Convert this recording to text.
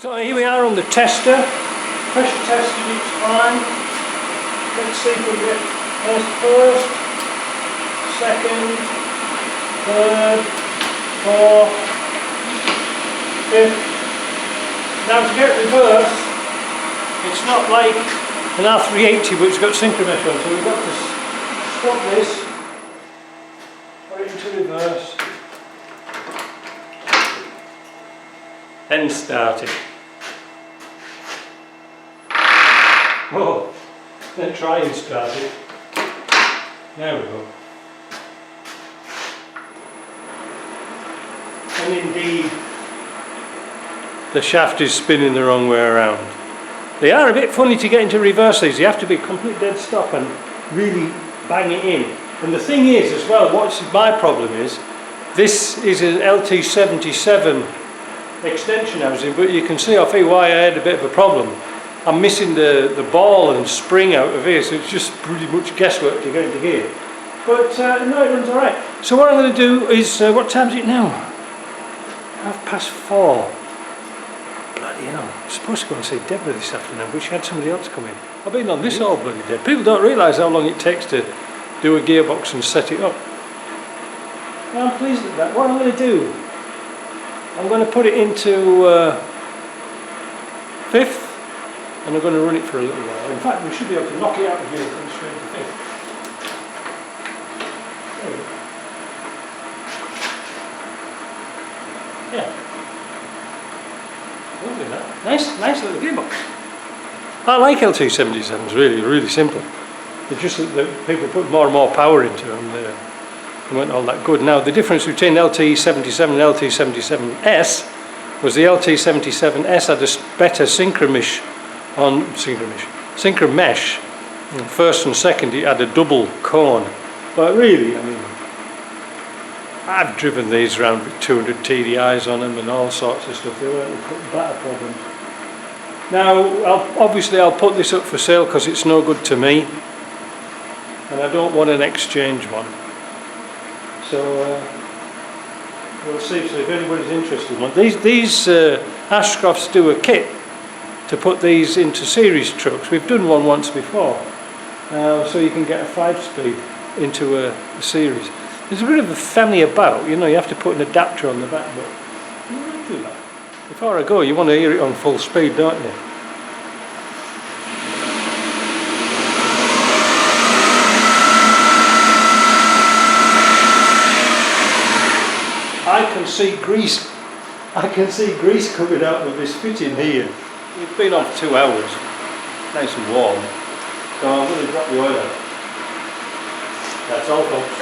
So here we are on the tester, pressure tested, it's fine. Let's see if we get first, second, third, fourth, fifth. Now to get reverse, it's not like an R380 but it's got synchromesh on, so we've got to stop this, put it into reverse, then start it. Oh, then try and start it. There we go. And indeed, the shaft is spinning the wrong way around. They are a bit funny to get into reverse these. You have to be complete dead stop and really bang it in. And the thing is as well, what's my problem is, this is an LT77 extension housing, but you can see off here why I had a bit of a problem. I'm missing the ball and spring out of here, so it's just pretty much guesswork to get into gear. But no, it runs alright. So what I'm going to do is, what time is it now? 4:30. Bloody hell, I'm supposed to go and see Deborah this afternoon, but she had somebody else come in. I've been on this all bloody day. People don't realise how long it takes to do a gearbox and set it up. Well, I'm pleased with that. What I'm going to do, I'm going to put it into fifth, and I'm going to run it for a little while. In fact, we should be able to knock it out of here and come straight to fifth. There we go. Yeah. Lovely that. Nice little gearbox. I like LT77s, really simple. It's just that people put more and more power into them. They weren't all that good. Now, the difference between LT77 and LT77S was the LT77S had a better synchromesh. And first and second it had a double cone, but really, I mean, I've driven these around with 200 TDIs on them and all sorts of stuff. They weren't that problem. Now, obviously I'll put this up for sale because it's no good to me, and I don't want an exchange one. So we'll see. So if anybody's interested in one, these Ashcrofts do a kit to put these into series trucks. We've done one once before, so you can get a 5-speed into a series. There's a bit of a fanny about, you know, you have to put an adapter on the back, but you might do that. Before I go, you want to hear it on full speed, don't you? I can see grease coming out of this fitting here. It's been on for 2 hours, nice and warm, so I'm going to drop the oil out. That's all, folks.